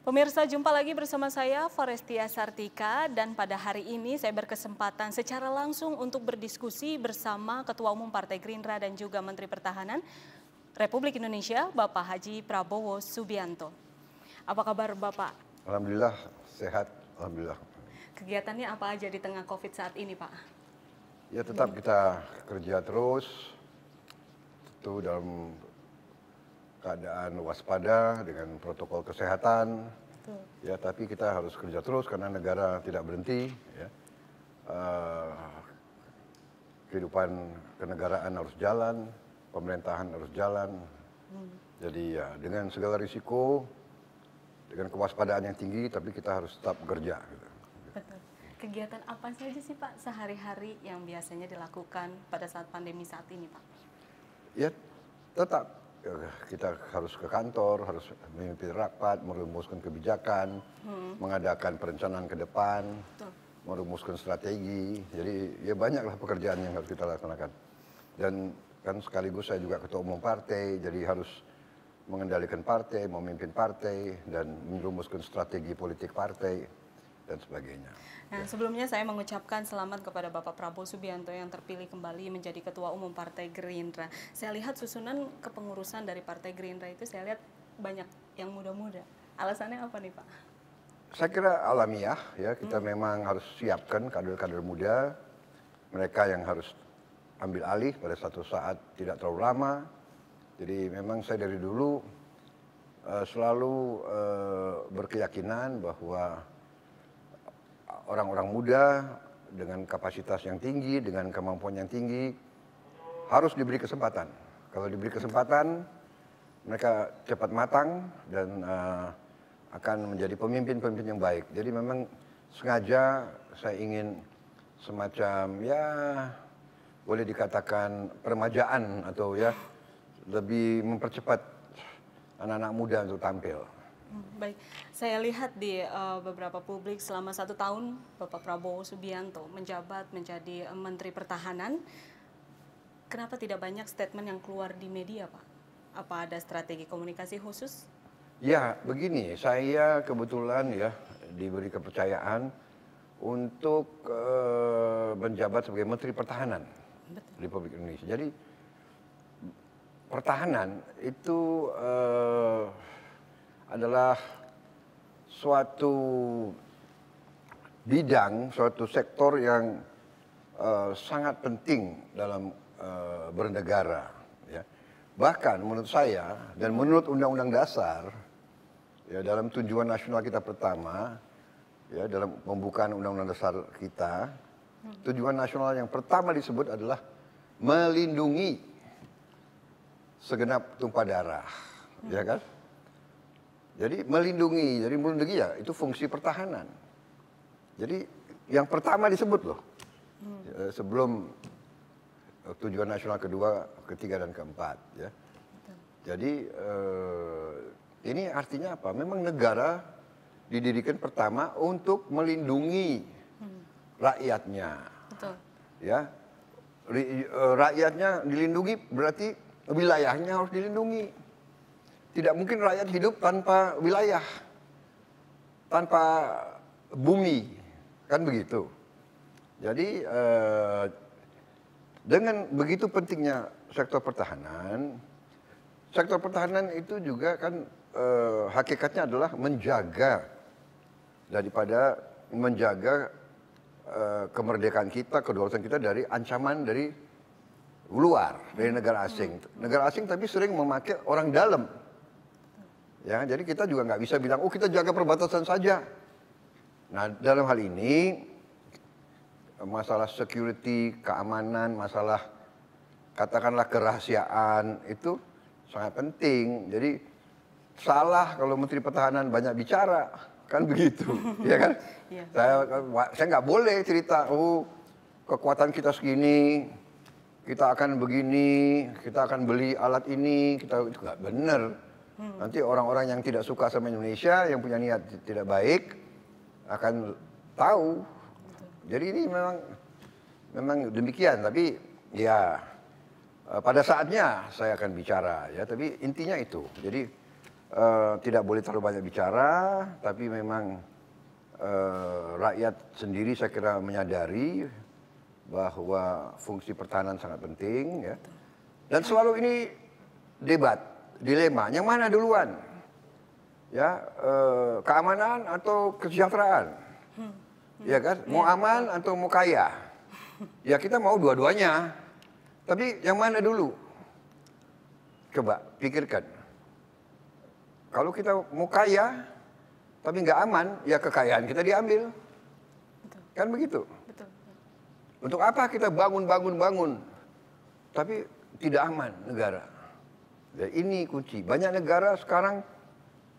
Pemirsa, jumpa lagi bersama saya Forestia Sartika, dan pada hari ini saya berkesempatan secara langsung untuk berdiskusi bersama Ketua Umum Partai Gerindra dan juga Menteri Pertahanan Republik Indonesia, Bapak Haji Prabowo Subianto. Apa kabar Bapak? Alhamdulillah sehat, alhamdulillah. Kegiatannya apa aja di tengah COVID saat ini, Pak? Ya tetap kita kerja terus, tentu dalam keadaan waspada dengan protokol kesehatan. Betul. Ya, tapi kita harus kerja terus karena negara tidak berhenti. Ya. Kehidupan kenegaraan harus jalan, pemerintahan harus jalan. Jadi ya dengan segala risiko, dengan kewaspadaan yang tinggi, tapi kita harus tetap bekerja. Gitu. Betul. Kegiatan apa saja sih Pak sehari-hari yang biasanya dilakukan pada saat pandemi saat ini, Pak? Ya tetap kita harus ke kantor, harus memimpin rapat, merumuskan kebijakan, mengadakan perencanaan ke depan, merumuskan strategi. Jadi ya banyaklah pekerjaan yang harus kita laksanakan. Dan kan sekaligus saya juga ketua umum partai, jadi harus mengendalikan partai, memimpin partai, dan merumuskan strategi politik partai, dan sebagainya. Nah, sebelumnya saya mengucapkan selamat kepada Bapak Prabowo Subianto yang terpilih kembali menjadi Ketua Umum Partai Gerindra. Saya lihat susunan kepengurusan dari Partai Gerindra itu saya lihat banyak yang muda-muda. Alasannya apa nih Pak? Saya kira alamiah ya, kita memang harus siapkan kader-kader muda, mereka yang harus ambil alih pada satu saat tidak terlalu lama. Jadi memang saya dari dulu selalu berkeyakinan bahwa orang-orang muda dengan kapasitas yang tinggi, dengan kemampuan yang tinggi, harus diberi kesempatan. Kalau diberi kesempatan, mereka cepat matang dan akan menjadi pemimpin-pemimpin yang baik. Jadi memang sengaja saya ingin semacam ya boleh dikatakan peremajaan atau ya lebih mempercepat anak-anak muda untuk tampil. Baik, saya lihat di beberapa publik selama 1 tahun Bapak Prabowo Subianto menjabat menjadi Menteri Pertahanan. Kenapa tidak banyak statement yang keluar di media, Pak? Apa ada strategi komunikasi khusus? Ya, begini, saya kebetulan ya diberi kepercayaan untuk menjabat sebagai Menteri Pertahanan Republik Indonesia. Jadi pertahanan itu adalah suatu bidang, suatu sektor yang sangat penting dalam bernegara. Ya. Bahkan menurut saya dan menurut Undang-Undang Dasar, ya, dalam tujuan nasional kita pertama, ya, dalam pembukaan Undang-Undang Dasar kita, tujuan nasional yang pertama disebut adalah melindungi segenap tumpah darah, ya kan? Jadi melindungi ya itu fungsi pertahanan. Jadi yang pertama disebut loh, sebelum tujuan nasional kedua, ketiga dan keempat. Ya. Jadi ini artinya apa? Memang negara didirikan pertama untuk melindungi rakyatnya. Betul. Ya, rakyatnya dilindungi berarti wilayahnya harus dilindungi. Tidak mungkin rakyat hidup tanpa wilayah, tanpa bumi, kan begitu. Jadi dengan begitu pentingnya sektor pertahanan itu juga kan hakikatnya adalah menjaga kemerdekaan kita, kedaulatan kita dari ancaman dari luar, dari negara asing. Negara asing tapi sering memakai orang dalam. Ya, jadi kita juga nggak bisa bilang, oh kita jaga perbatasan saja. Nah, dalam hal ini masalah security, keamanan, masalah katakanlah kerahasiaan itu sangat penting. Jadi salah kalau Menteri Pertahanan banyak bicara, kan begitu, ya kan? Saya nggak boleh cerita, oh kekuatan kita segini, kita akan begini, kita akan beli alat ini, itu nggak benar. Nanti orang-orang yang tidak suka sama Indonesia, yang punya niat tidak baik, akan tahu. Jadi ini memang demikian, tapi ya pada saatnya saya akan bicara ya, tapi intinya itu. Jadi tidak boleh terlalu banyak bicara, tapi memang rakyat sendiri saya kira menyadari bahwa fungsi pertahanan sangat penting, ya. Dan selalu ini debat, dilema, yang mana duluan, ya, keamanan atau kesejahteraan, ya kan, mau aman atau mau kaya, ya kita mau dua-duanya, tapi yang mana dulu? Coba pikirkan, kalau kita mau kaya tapi nggak aman, ya kekayaan kita diambil, kan begitu. Untuk apa kita bangun, tapi tidak aman negara? Ya, ini kunci. Banyak negara sekarang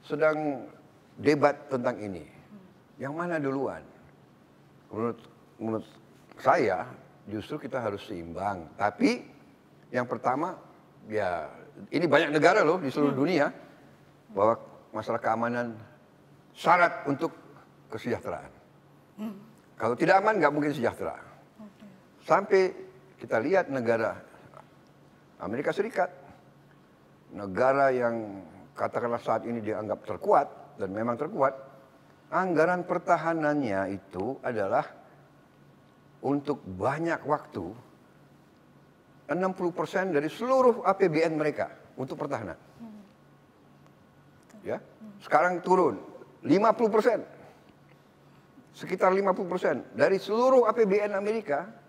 sedang debat tentang ini. Yang mana duluan? Menurut saya justru kita harus seimbang. Tapi yang pertama, ya ini banyak negara loh di seluruh dunia bahwa masalah keamanan syarat untuk kesejahteraan. Kalau tidak aman nggak mungkin sejahtera. Sampai kita lihat negara Amerika Serikat, negara yang katakanlah saat ini dianggap terkuat, dan memang terkuat, anggaran pertahanannya itu adalah untuk banyak waktu, 60% dari seluruh APBN mereka untuk pertahanan. Ya, sekarang turun 50%, sekitar 50% dari seluruh APBN Amerika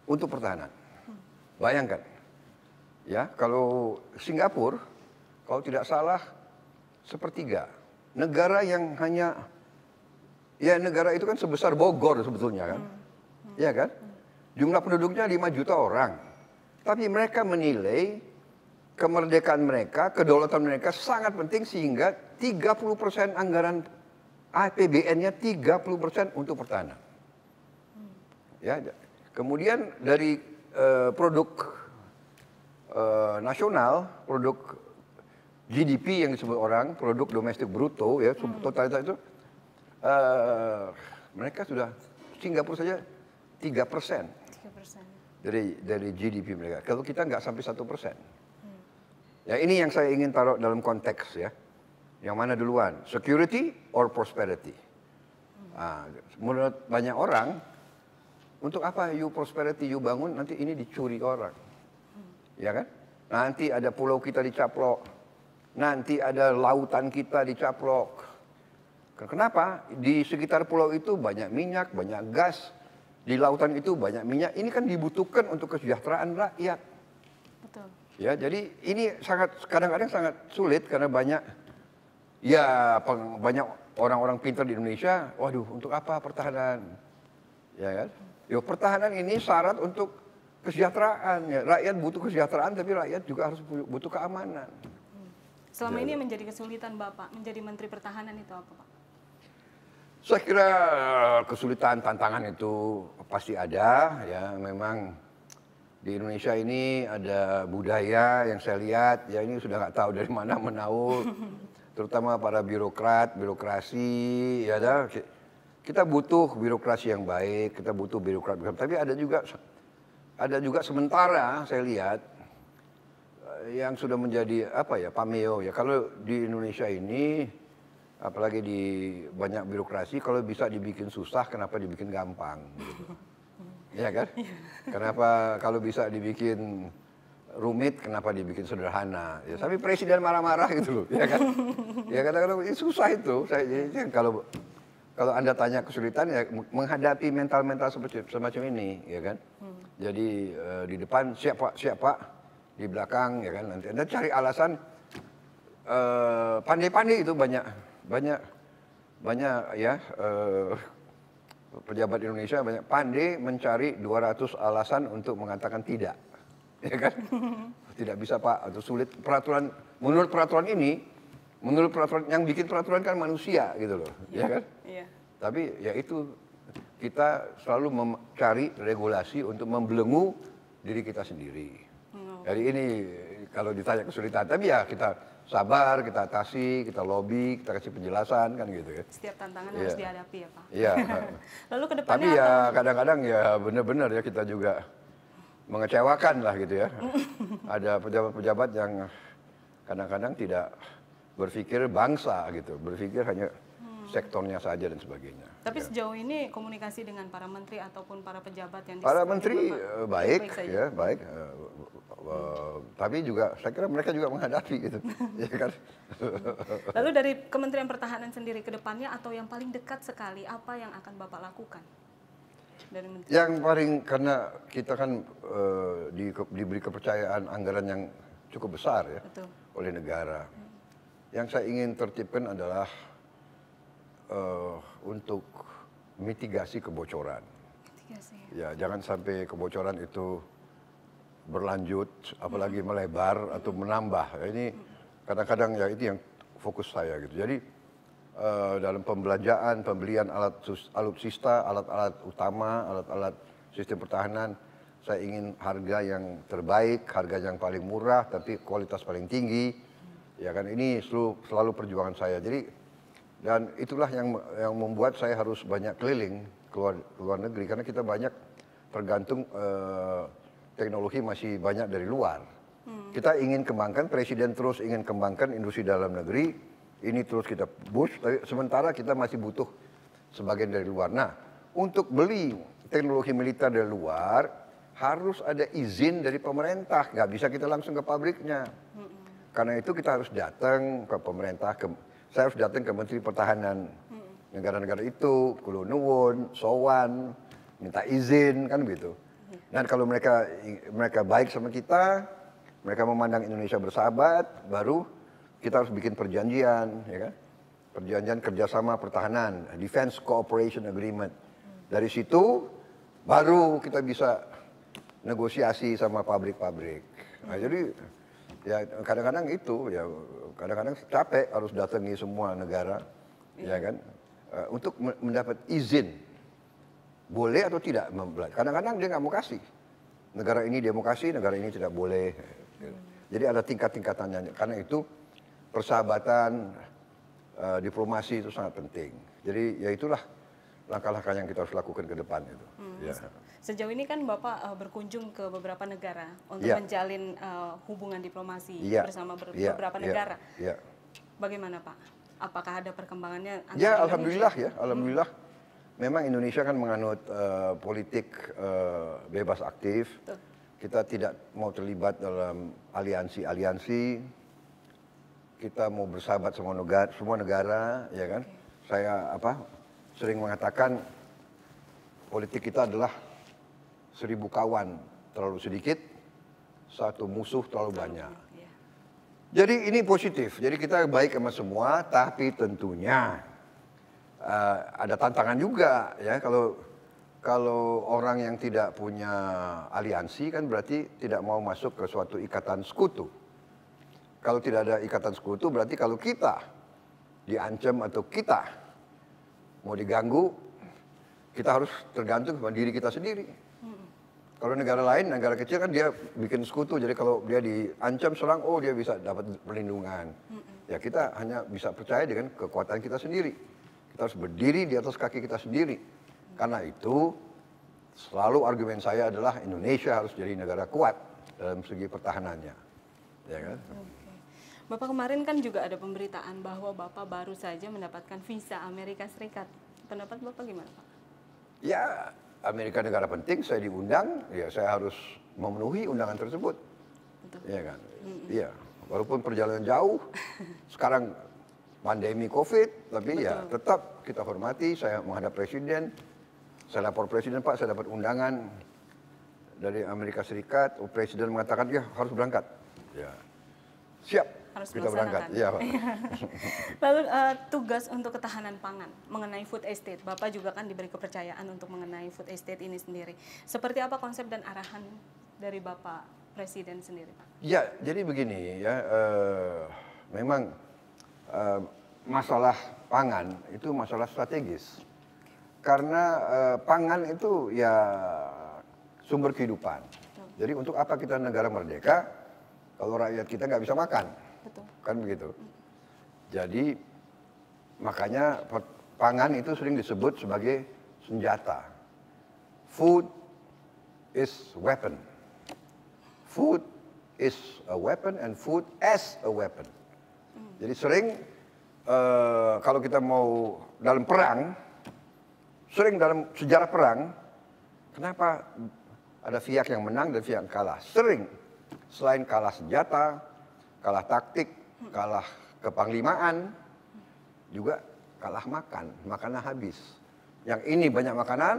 untuk pertahanan. Bayangkan, ya, kalau Singapura, kalau tidak salah sepertiga. Negara yang hanya, ya negara itu kan sebesar Bogor sebetulnya kan, ya kan? Jumlah penduduknya 5 juta orang, tapi mereka menilai kemerdekaan mereka, kedaulatan mereka sangat penting sehingga 30% anggaran APBN-nya 30% untuk pertahanan. Ya. Kemudian dari produk nasional, produk GDP yang disebut orang, produk domestik bruto, ya, totalitas itu, mereka sudah, Singapura saja 3% dari GDP mereka. Kalau kita nggak sampai 1%. Ya, ini yang saya ingin taruh dalam konteks, ya. Yang mana duluan, security or prosperity? Menurut banyak orang, untuk apa you prosperity, you bangun, nanti ini dicuri orang. Ya kan? Nanti ada pulau kita dicaplok. Nanti ada lautan kita dicaplok. Kenapa? Di sekitar pulau itu banyak minyak, banyak gas. Di lautan itu banyak minyak. Ini kan dibutuhkan untuk kesejahteraan rakyat. Betul. Ya, jadi ini kadang-kadang sangat sulit karena banyak orang-orang pintar di Indonesia, waduh, untuk apa pertahanan? Ya kan? Yo, pertahanan ini syarat untuk kesejahteraan. Ya. Rakyat butuh kesejahteraan, tapi rakyat juga harus butuh keamanan. Selama ini menjadi kesulitan Bapak menjadi Menteri Pertahanan itu apa, Pak? Saya kira kesulitan, tantangan itu pasti ada. Ya, memang di Indonesia ini ada budaya yang saya lihat, ya ini sudah nggak tahu dari mana menaul, terutama para birokrasi, ya dah. Kita butuh birokrasi yang baik, kita butuh birokrat. Tapi ada juga sementara saya lihat yang sudah menjadi pameo ya. Kalau di Indonesia ini, apalagi di banyak birokrasi, kalau bisa dibikin susah, kenapa dibikin gampang? Gitu. Ya kan? Kenapa kalau bisa dibikin rumit, kenapa dibikin sederhana? Ya, tapi presiden marah-marah gitu loh, ya kan? Ya kadang-kadang susah itu. Kalau Anda tanya kesulitan, ya menghadapi mental-mental semacam ini, ya kan? Jadi di depan siap pak, di belakang, ya kan? Nanti Anda cari alasan, pandai-pandai itu banyak ya, pejabat Indonesia banyak pandai mencari 200 alasan untuk mengatakan tidak, ya kan? Tidak bisa pak, atau sulit peraturan. Menurut peraturan yang bikin peraturan kan manusia gitu loh, ya kan? Iya. Tapi ya itu, kita selalu mencari regulasi untuk membelenggu diri kita sendiri. Jadi ini kalau ditanya kesulitan, tapi ya kita sabar, kita atasi, kita lobby, kita kasih penjelasan kan gitu ya. Setiap tantangan harus dihadapi ya Pak. Iya. Lalu ke depannya tapi ya kadang-kadang ya benar-benar ya kita juga mengecewakan lah gitu ya. Ada pejabat-pejabat yang kadang-kadang tidak berpikir bangsa gitu, berpikir hanya sektornya saja dan sebagainya. Tapi Ya. sejauh ini komunikasi dengan para menteri ataupun para pejabat yang Para di menteri Bapak, baik, saja. ya baik. Tapi juga saya kira mereka juga menghadapi gitu, ya kan. Lalu dari Kementerian Pertahanan sendiri ke depannya atau yang paling dekat sekali apa yang akan Bapak lakukan? Dari menteri? Yang paling karena kita kan diberi kepercayaan anggaran yang cukup besar ya Betul. oleh negara. Yang saya ingin tertibkan adalah untuk mitigasi kebocoran. Mitigasi. Ya, jangan sampai kebocoran itu berlanjut, apalagi melebar atau menambah. Ini kadang-kadang ya itu yang fokus saya gitu. Jadi dalam pembelanjaan, pembelian alutsista, alat-alat utama, alat-alat sistem pertahanan, saya ingin harga yang terbaik, harga yang paling murah, tapi kualitas paling tinggi. Ya kan, ini selalu perjuangan saya. Jadi dan itulah yang membuat saya harus banyak keliling ke luar negeri karena kita banyak tergantung teknologi masih banyak dari luar. Kita ingin kembangkan, presiden terus ingin kembangkan industri dalam negeri, ini terus kita push, tapi sementara kita masih butuh sebagian dari luar. Nah, untuk beli teknologi militer dari luar harus ada izin dari pemerintah, nggak bisa kita langsung ke pabriknya. Karena itu kita harus datang ke pemerintah, saya harus datang ke Menteri Pertahanan negara-negara itu, kulo nuwun, sowan, minta izin kan begitu. Dan kalau mereka baik sama kita, mereka memandang Indonesia bersahabat, baru kita harus bikin perjanjian, ya kan? Perjanjian kerjasama pertahanan, Defense Cooperation Agreement. Dari situ baru kita bisa negosiasi sama pabrik-pabrik. Nah, jadi ya kadang-kadang itu ya kadang-kadang capek harus datangi semua negara, ya kan, untuk mendapat izin boleh atau tidak membeli. Kadang-kadang dia nggak mau kasih. Negara ini dia mau kasih, negara ini tidak boleh. Jadi ada tingkat-tingkatannya. Karena itu persahabatan, diplomasi itu sangat penting. Jadi ya itulah langkah-langkah yang kita harus lakukan ke depan itu. Ya. Sejauh ini kan Bapak berkunjung ke beberapa negara untuk menjalin hubungan diplomasi bersama beberapa negara. Bagaimana Pak? Apakah ada perkembangannya? Ya, alhamdulillah ya, alhamdulillah. Memang Indonesia kan menganut politik bebas aktif. Betul. Kita tidak mau terlibat dalam aliansi-aliansi. Kita mau bersahabat sama semua negara, ya kan? Saya sering mengatakan politik kita adalah 1000 kawan terlalu sedikit, 1 musuh terlalu banyak. Jadi ini positif. Jadi kita baik sama semua, tapi tentunya ada tantangan juga ya. Kalau orang yang tidak punya aliansi kan berarti tidak mau masuk ke suatu ikatan sekutu. Kalau tidak ada ikatan sekutu berarti kalau kita diancam atau kita mau diganggu, kita harus tergantung pada diri kita sendiri. Kalau negara lain, negara kecil kan dia bikin sekutu, jadi kalau dia diancam serang, oh dia bisa dapat perlindungan. Ya kita hanya bisa percaya dengan kekuatan kita sendiri. Kita harus berdiri di atas kaki kita sendiri. Karena itu selalu argumen saya adalah Indonesia harus jadi negara kuat dalam segi pertahanannya. Ya kan? Bapak kemarin kan juga ada pemberitaan bahwa Bapak baru saja mendapatkan visa Amerika Serikat. Pendapat Bapak gimana Pak? Ya, Amerika negara penting, saya diundang, ya saya harus memenuhi undangan tersebut. Betul. Iya kan? Iya, walaupun perjalanan jauh, sekarang pandemi COVID, tapi ya tetap kita hormati, saya menghadap presiden, saya lapor presiden, Pak, saya dapat undangan dari Amerika Serikat, presiden mengatakan, ya harus berangkat. Ya, siap. Harus kita berangkat. Iya, Pak. Lalu tugas untuk ketahanan pangan mengenai food estate, Bapak juga kan diberi kepercayaan untuk mengenai food estate ini sendiri. Seperti apa konsep dan arahan dari Bapak Presiden sendiri, Pak? Ya, jadi begini ya, memang masalah pangan itu masalah strategis. Karena pangan itu ya sumber kehidupan. Jadi untuk apa kita negara merdeka kalau rakyat kita nggak bisa makan? Betul. Kan begitu. Jadi makanya pangan itu sering disebut sebagai senjata. Food is weapon. Food is a weapon and food as a weapon. Jadi sering kalau kita mau dalam perang, sering dalam sejarah perang, kenapa ada pihak yang menang dan pihak yang kalah? Sering, selain kalah senjata, kalah taktik, kalah kepanglimaan, juga kalah makan, makanan habis. Yang ini banyak makanan,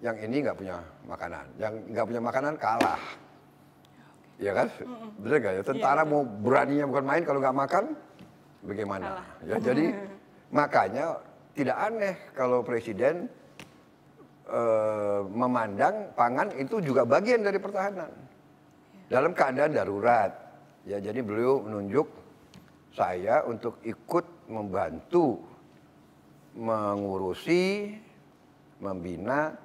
yang ini nggak punya makanan. Yang nggak punya makanan kalah. Ya kan? Bener nggak ya? Tentara mau beraninya bukan main kalau nggak makan, bagaimana? Ya, jadi makanya tidak aneh kalau presiden memandang pangan itu juga bagian dari pertahanan. Dalam keadaan darurat. Ya, jadi beliau menunjuk saya untuk ikut membantu mengurusi, membina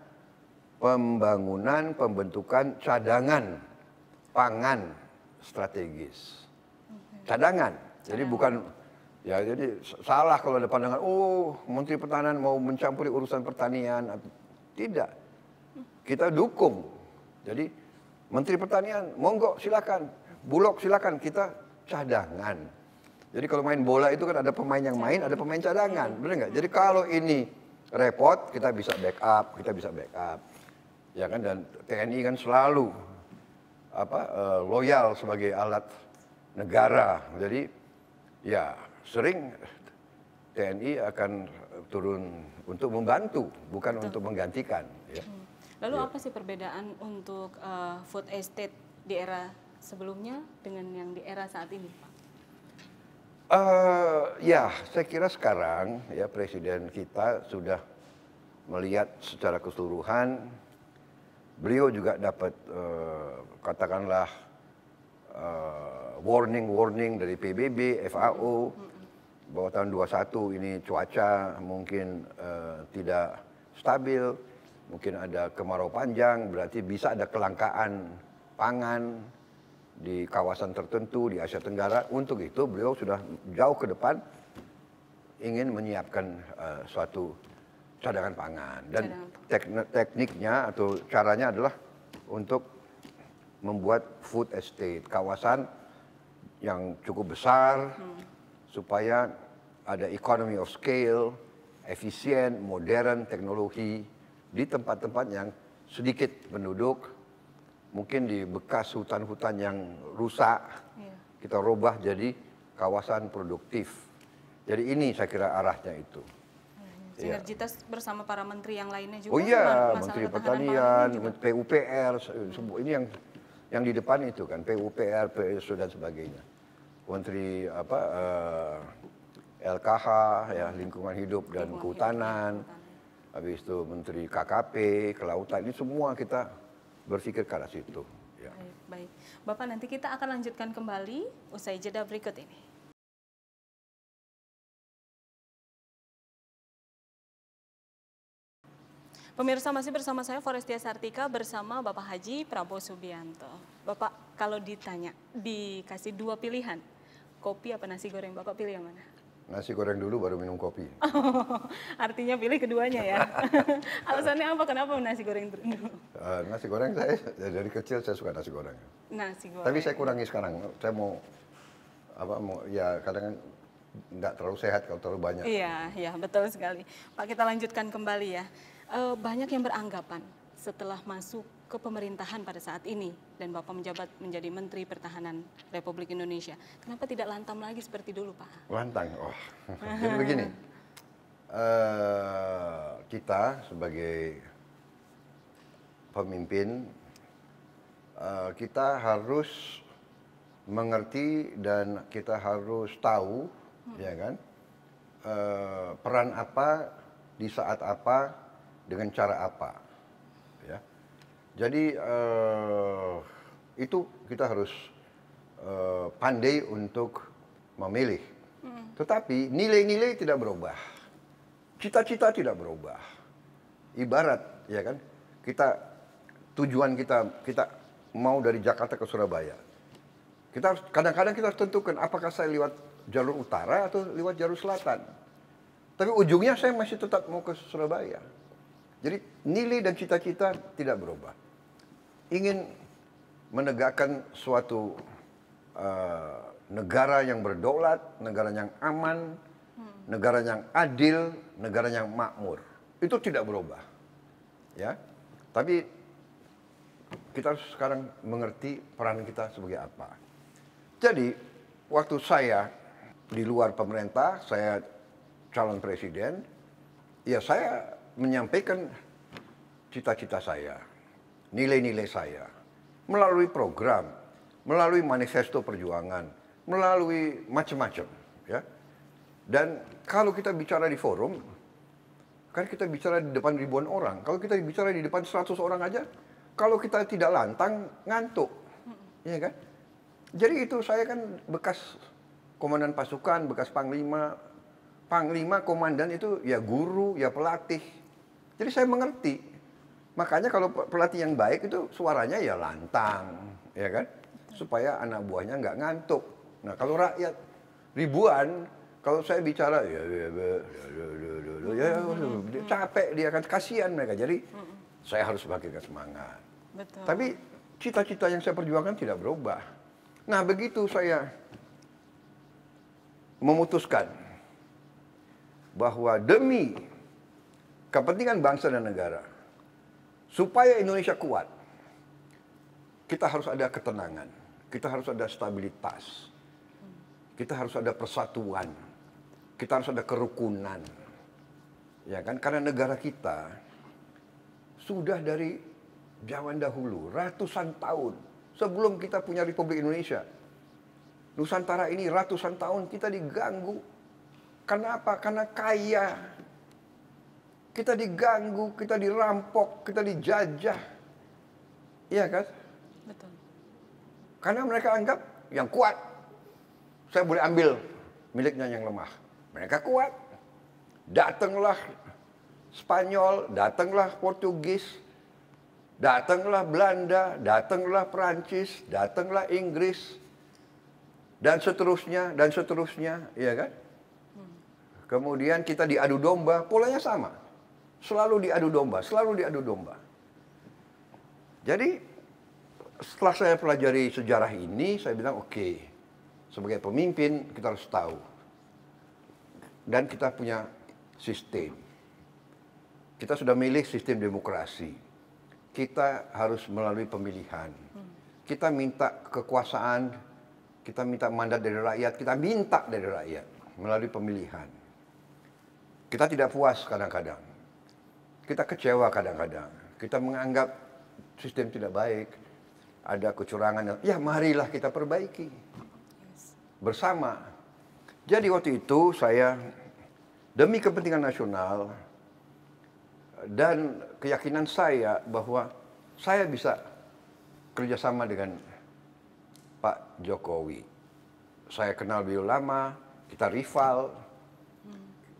pembangunan, pembentukan cadangan pangan strategis. Cadangan. Jadi bukan, ya jadi salah kalau ada pandangan, oh Menteri Pertahanan mau mencampuri urusan pertanian. Tidak. Kita dukung. Jadi Menteri Pertanian, monggo silakan. Bulog silakan, kita cadangan. Jadi kalau main bola itu kan ada pemain yang main, ada pemain cadangan. Benar nggak? Jadi kalau ini repot, kita bisa backup, ya kan? Dan TNI kan selalu loyal sebagai alat negara. Jadi ya sering TNI akan turun untuk membantu, bukan untuk menggantikan. Ya. Lalu apa sih perbedaan untuk food estate di era sebelumnya dengan yang di era saat ini, Pak? Ya, saya kira sekarang ya Presiden kita sudah melihat secara keseluruhan. Beliau juga dapat katakanlah warning dari PBB, FAO bahwa tahun 21 ini cuaca mungkin tidak stabil, mungkin ada kemarau panjang, berarti bisa ada kelangkaan pangan di kawasan tertentu di Asia Tenggara. Untuk itu beliau sudah jauh ke depan ingin menyiapkan suatu cadangan pangan. Dan tekniknya atau caranya adalah untuk membuat food estate, kawasan yang cukup besar supaya ada economy of scale, efisien, modern, teknologi di tempat-tempat yang sedikit penduduk, mungkin di bekas hutan-hutan yang rusak, kita rubah jadi kawasan produktif. Jadi ini saya kira arahnya itu. Sinergitas bersama para menteri yang lainnya juga. Oh iya, Menteri Pertanian, PUPR, ini yang di depan itu kan, PUPR, PSO dan sebagainya. Menteri LKH, ya Lingkungan Hidup dan Kehutanan, habis itu Menteri KKP, Kelautan, ini semua kita berpikir ke arah situ. Ya. Baik. Bapak, nanti kita akan lanjutkan kembali usai jeda berikut ini. Pemirsa, masih bersama saya Forestia Sartika bersama Bapak Haji Prabowo Subianto. Bapak, kalau ditanya, dikasih dua pilihan, kopi apa nasi goreng, Bapak pilih yang mana? Nasi goreng dulu baru minum kopi. Artinya pilih keduanya ya. Alasannya apa? Kenapa nasi goreng dulu? Nasi goreng saya dari kecil saya suka nasi goreng. Nasi goreng. Tapi saya kurangi sekarang. Saya mau ya kadang nggak terlalu sehat kalau terlalu banyak. Iya, betul sekali. Pak, kita lanjutkan kembali ya. Banyak yang beranggapan setelah masuk ke pemerintahan pada saat ini dan Bapak menjabat menjadi Menteri Pertahanan Republik Indonesia, kenapa tidak lantam lagi seperti dulu, Pak? Lantang, jadi begini, kita sebagai pemimpin, kita harus mengerti dan kita harus tahu, ya kan, peran apa di saat apa dengan cara apa, ya. Jadi itu kita harus pandai untuk memilih. Tetapi nilai-nilai tidak berubah, cita-cita tidak berubah. Ibarat, ya kan, tujuan kita mau dari Jakarta ke Surabaya. Kadang-kadang kita harus tentukan apakah saya lewat jalur utara atau lewat jalur selatan. Tapi ujungnya saya masih tetap mau ke Surabaya. Jadi nilai dan cita-cita tidak berubah. Ingin menegakkan suatu negara yang berdaulat, negara yang aman, negara yang adil, negara yang makmur. Itu tidak berubah. Ya. Tapi kita harus sekarang mengerti peran kita sebagai apa. Jadi, waktu saya di luar pemerintah, saya calon presiden, ya saya menyampaikan cita-cita saya, nilai-nilai saya, melalui program, melalui manifesto perjuangan, melalui macam-macam. Ya. Dan kalau kita bicara di forum, kan kita bicara di depan ribuan orang. Kalau kita bicara di depan 100 orang aja, kalau kita tidak lantang, ngantuk. Ya kan? Jadi itu saya kan bekas komandan pasukan, bekas panglima. Panglima, komandan itu ya guru, ya pelatih. Jadi saya mengerti. Makanya kalau pelatih yang baik itu suaranya ya lantang. Ya kan? Supaya anak buahnya nggak ngantuk. Nah kalau rakyat ribuan, kalau saya bicara ya capek dia kan, kasihan mereka. Jadi saya harus bangkitkan semangat. Betul. Tapi cita-cita yang saya perjuangkan tidak berubah. Nah begitu saya memutuskan bahwa demi kepentingan bangsa dan negara, supaya Indonesia kuat, kita harus ada ketenangan, kita harus ada stabilitas, kita harus ada persatuan, kita harus ada kerukunan. Ya kan? Karena negara kita sudah dari zaman dahulu, ratusan tahun sebelum kita punya Republik Indonesia, Nusantara ini ratusan tahun kita diganggu. Karena apa? Karena kaya. Kita diganggu, kita dirampok, kita dijajah. Iya kan? Betul. Karena mereka anggap yang kuat, saya boleh ambil miliknya yang lemah. Mereka kuat. Datanglah Spanyol, datanglah Portugis, datanglah Belanda, datanglah Perancis, datanglah Inggris, dan seterusnya, iya kan? Kemudian kita diadu domba, polanya sama. Selalu diadu domba, selalu diadu domba. Jadi, setelah saya pelajari sejarah ini, saya bilang oke, sebagai pemimpin kita harus tahu. Dan kita punya sistem. Kita sudah milih sistem demokrasi. Kita harus melalui pemilihan. Kita minta kekuasaan, kita minta mandat dari rakyat, kita minta dari rakyat melalui pemilihan. Kita tidak puas kadang-kadang. Kita kecewa kadang-kadang. Kita menganggap sistem tidak baik. Ada kecurangan. Ya marilah kita perbaiki. Bersama. Jadi waktu itu saya demi kepentingan nasional dan keyakinan saya bahwa saya bisa kerjasama dengan Pak Jokowi. Saya kenal beliau lama, kita rival.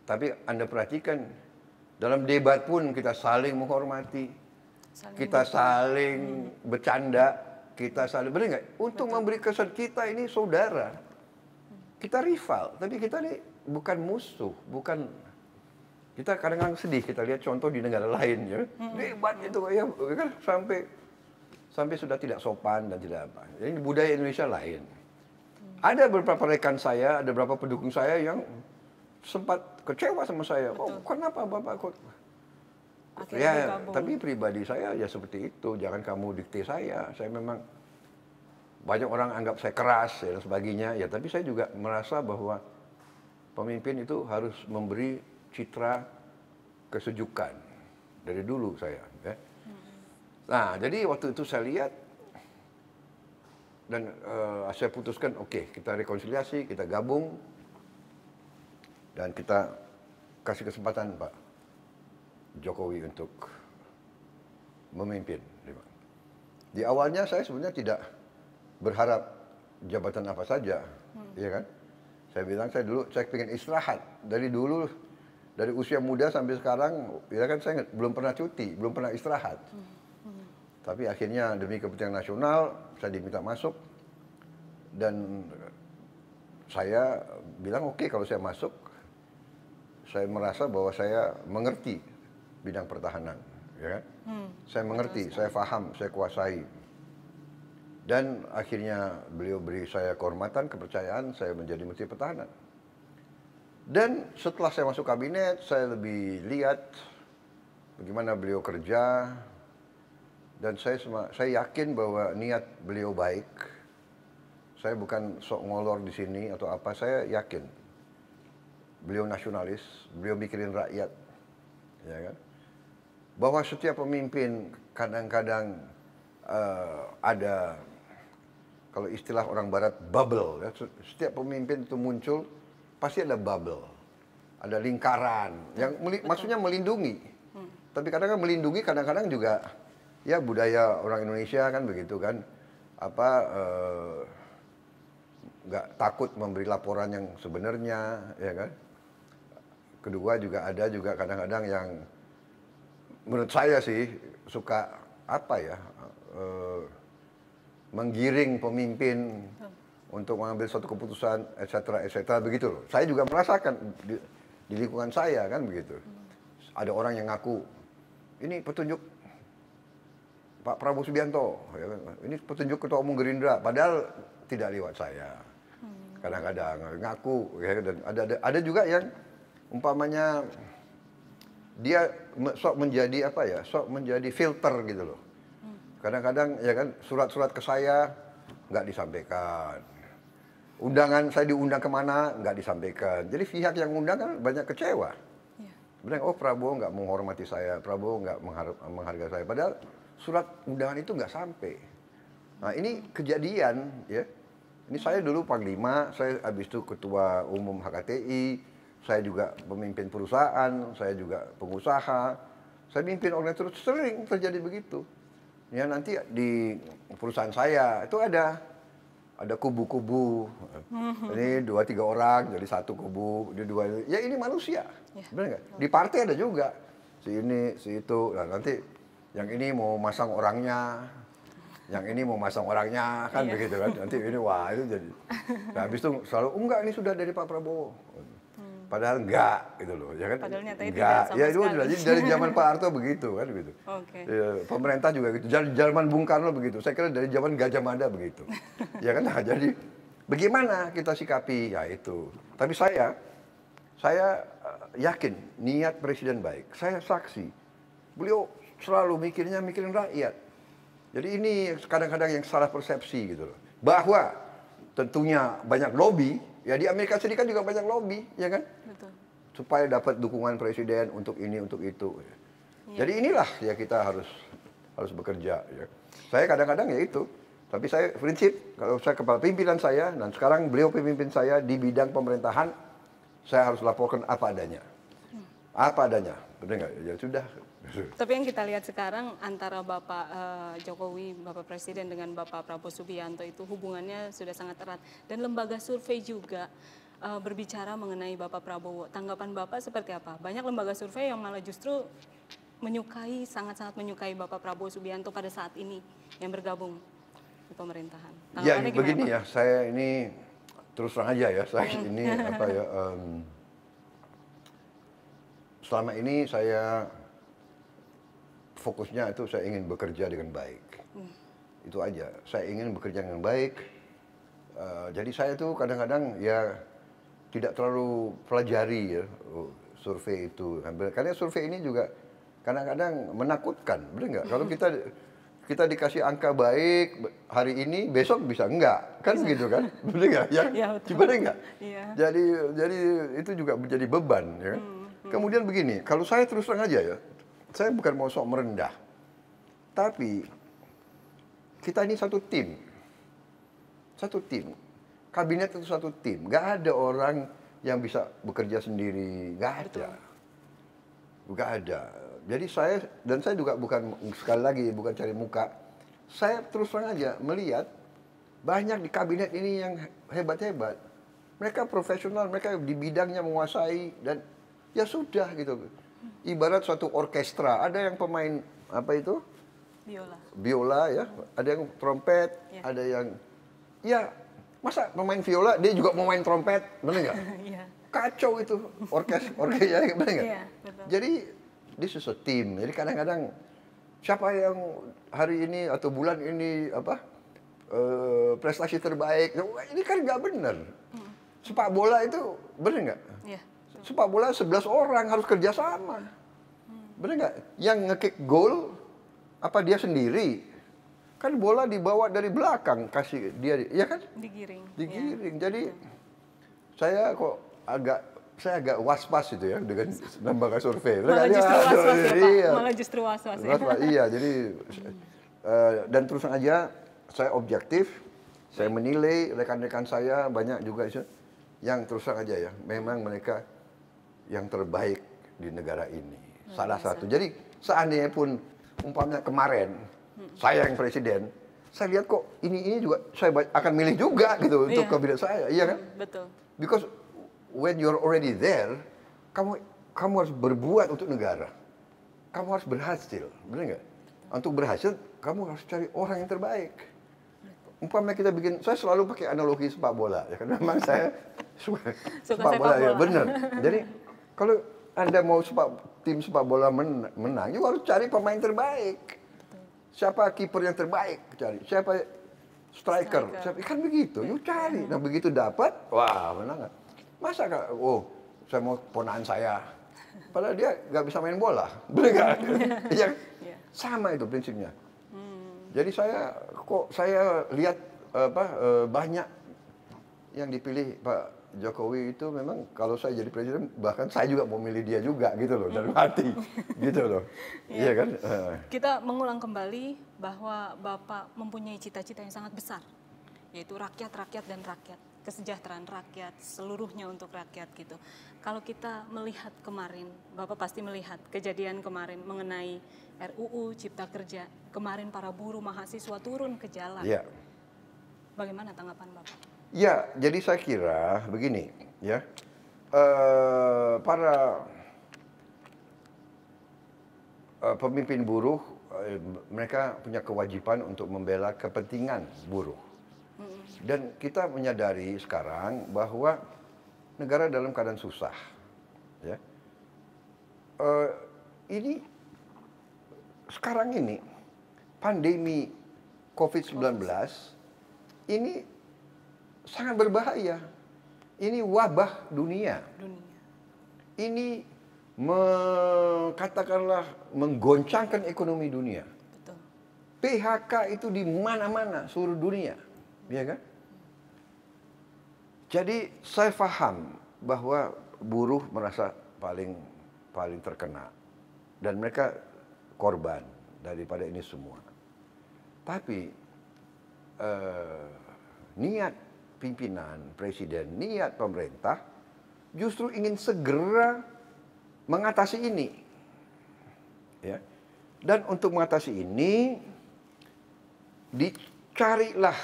Tapi Anda perhatikan, dalam debat pun kita saling menghormati, kita saling bercanda, kita saling, benar nggak? Untuk memberi kesan kita ini saudara, kita rival, tapi kita ini bukan musuh, bukan. Kita kadang-kadang sedih, kita lihat contoh di negara lain ya, debat itu ya kan sampai sudah tidak sopan dan tidak apa. Ini budaya Indonesia lain. Ada beberapa rekan saya, ada beberapa pendukung saya yang sempat kecewa sama saya. Betul. Oh, kenapa Bapak kok? Ya, tapi pribadi saya ya seperti itu. Jangan kamu dikte saya. Saya memang banyak orang anggap saya keras dan sebagainya. Ya, tapi saya juga merasa bahwa pemimpin itu harus memberi citra kesejukan dari dulu saya. Ya. Nah, jadi waktu itu saya lihat dan saya putuskan, oke, kita rekonsiliasi, kita gabung. Dan kita kasih kesempatan Pak Jokowi untuk memimpin. Di awalnya saya sebenarnya tidak berharap jabatan apa saja, ya kan? Saya bilang saya pengen istirahat. Dari dulu, dari usia muda sampai sekarang, ya kan saya belum pernah cuti, belum pernah istirahat. Tapi akhirnya demi kepentingan nasional, saya diminta masuk. Dan saya bilang oke, kalau saya masuk, saya merasa bahwa saya mengerti bidang pertahanan, ya kan? Saya mengerti, saya paham, saya kuasai. Dan akhirnya beliau beri saya kehormatan, kepercayaan, saya menjadi Menteri Pertahanan. Dan setelah saya masuk kabinet, saya lebih lihat bagaimana beliau kerja, dan saya yakin bahwa niat beliau baik. Saya bukan sok ngolor di sini atau apa, saya yakin beliau nasionalis, beliau mikirin rakyat, ya kan? Bahwa setiap pemimpin kadang-kadang ada, kalau istilah orang barat, bubble. Ya. Setiap pemimpin itu muncul, pasti ada bubble. Ada lingkaran, yang maksudnya melindungi. Tapi kadang-kadang melindungi, kadang-kadang juga, ya budaya orang Indonesia kan begitu kan. Nggak takut memberi laporan yang sebenarnya, ya kan. Kedua juga ada juga kadang-kadang yang, menurut saya sih, suka menggiring pemimpin untuk mengambil suatu keputusan, etc. begitu loh. Saya juga merasakan di lingkungan saya kan begitu. Ada orang yang ngaku, ini petunjuk Pak Prabowo Subianto, ya kan? Ini petunjuk Ketua Umum Gerindra, padahal tidak lewat saya. Kadang-kadang ngaku, ya, dan ada juga yang umpamanya dia sok menjadi filter gitu loh. Kadang-kadang ya kan surat-surat ke saya nggak disampaikan. Undangan saya diundang kemana nggak disampaikan. Jadi pihak yang undang kan banyak kecewa. Bilang, oh Prabowo nggak menghormati saya, Prabowo nggak menghargai saya. Padahal surat undangan itu nggak sampai. Nah ini kejadian ya. Ini saya dulu Panglima, saya habis itu Ketua Umum HKTI, saya juga pemimpin perusahaan, saya juga pengusaha, saya mimpin organisasi, sering terjadi begitu. Ya nanti di perusahaan saya itu ada kubu-kubu, ini 2-3 orang jadi satu kubu, di dua, ya ini manusia, benar nggak? Di partai ada juga, si ini, si itu, nah nanti yang ini mau masang orangnya, yang ini mau masang orangnya, kan begitu kan, nanti ini wah itu jadi, nah habis itu selalu enggak ini sudah dari Pak Prabowo. Padahal enggak gitu loh, ya kan? Padahal nyatanya enggak, tidak sama ya itu sekali. dari zaman Pak Harto begitu kan begitu. Okay. Ya, pemerintah juga gitu, dari zaman Bung Karno begitu. Saya kira dari zaman Gajah Mada begitu. Ya kan? Nah, jadi bagaimana kita sikapi ya itu. Tapi saya yakin niat Presiden baik. Saya saksi. Beliau selalu mikirin rakyat. Jadi ini kadang-kadang yang salah persepsi gitu loh. Bahwa tentunya banyak lobby. Ya di Amerika Serikat juga banyak lobby, ya kan? Betul. Supaya dapat dukungan presiden untuk ini, untuk itu. Ya. Jadi inilah ya kita harus bekerja. Ya. Saya kadang-kadang ya itu, tapi saya prinsip kalau saya kepala pimpinan saya dan sekarang beliau pemimpin saya di bidang pemerintahan, saya harus laporkan apa adanya, benar nggak? Ya sudah. Tapi yang kita lihat sekarang antara Bapak Jokowi, Bapak Presiden dengan Bapak Prabowo Subianto itu hubungannya sudah sangat erat. Dan lembaga survei juga berbicara mengenai Bapak Prabowo. Tanggapan Bapak seperti apa? Banyak lembaga survei yang malah justru sangat-sangat menyukai Bapak Prabowo Subianto pada saat ini yang bergabung di pemerintahan. Ya begini ya, saya ini terus terang aja ya, saya ini selama ini saya fokusnya itu saya ingin bekerja dengan baik. Itu aja. Saya ingin bekerja dengan baik. Jadi saya tuh kadang-kadang ya tidak terlalu pelajari ya survei itu. Karena survei ini juga kadang-kadang menakutkan, benar nggak? Kalau kita dikasih angka baik hari ini, besok bisa enggak, kan gitu kan? Benar nggak? Ya, benar nggak? Ya. Jadi itu juga menjadi beban. Ya. Kemudian begini, kalau saya terus terang aja ya. Saya bukan mau sok merendah, tapi kita ini satu tim, kabinet itu satu tim, nggak ada orang yang bisa bekerja sendiri, nggak ada. Jadi saya juga bukan sekali lagi bukan cari muka, saya terus terang aja melihat banyak di kabinet ini yang hebat-hebat, mereka profesional, mereka di bidangnya menguasai dan ya sudah gitu. Ibarat suatu orkestra, ada yang pemain apa itu? Biola ya, ada yang trompet, ada yang ya masa pemain viola dia juga mau main trompet, benar nggak? Kacau itu orkestra, benar nggak? Jadi this is a team. Jadi kadang-kadang siapa yang hari ini atau bulan ini prestasi terbaik. Wah, ini kan nggak benar. Sepak bola itu benar nggak? Iya. Sepak bola 11 orang harus kerjasama. Benar nggak? Yang nge-kick gol apa dia sendiri? Kan bola dibawa dari belakang, kasih dia, ya kan? Digiring. Digiring. Ya. Jadi saya agak was-was itu ya dengan lembaga survei. Malah justru was-was ya, Pak. Iya. Malah justru was-was ya. Iya, jadi dan terus aja saya objektif, saya menilai rekan-rekan saya banyak juga yang terus aja ya, memang mereka yang terbaik di negara ini. Salah satu. Jadi seandainya pun umpamanya kemarin saya yang presiden, saya lihat kok ini juga saya akan milih juga gitu untuk kabinet saya, iya kan? Betul. Because when you're already there, kamu harus berbuat untuk negara. Kamu harus berhasil, benar nggak? Untuk berhasil, kamu harus cari orang yang terbaik. Umpamanya kita bikin, saya selalu pakai analogi sepak bola, ya kan? Memang saya suka sepak bola, ya benar. Jadi kalau Anda mau tim sepak bola menang, juga harus cari pemain terbaik. Siapa kiper yang terbaik cari, siapa striker. Siapa, kan begitu, yuk cari. Nah begitu dapat, wah menang. Masa saya mau ponakan saya, padahal dia nggak bisa main bola, benar nggak? Ya, sama itu prinsipnya. Jadi saya lihat banyak yang dipilih Pak Jokowi itu memang kalau saya jadi presiden bahkan saya juga mau milih dia juga gitu loh dari hati gitu loh. Iya kan? Kita mengulang kembali bahwa Bapak mempunyai cita-cita yang sangat besar, yaitu rakyat dan rakyat, kesejahteraan rakyat, seluruhnya untuk rakyat gitu. Kalau kita melihat kemarin, Bapak pasti melihat kejadian kemarin mengenai RUU Cipta Kerja, kemarin para buruh mahasiswa turun ke jalan. Iya. Bagaimana tanggapan Bapak? Ya, jadi saya kira begini, ya, para pemimpin buruh, mereka punya kewajiban untuk membela kepentingan buruh. Dan kita menyadari sekarang bahwa negara dalam keadaan susah, ya. Ini sekarang ini pandemi COVID-19 ini sangat berbahaya. Ini wabah dunia. Ini katakanlah menggoncangkan ekonomi dunia. Betul. PHK itu di mana-mana seluruh dunia, ya kan? Jadi saya paham bahwa buruh merasa paling terkena dan mereka korban daripada ini semua. Tapi niat pimpinan, presiden, niat pemerintah justru ingin segera mengatasi ini. Ya. Dan untuk mengatasi ini dicarilah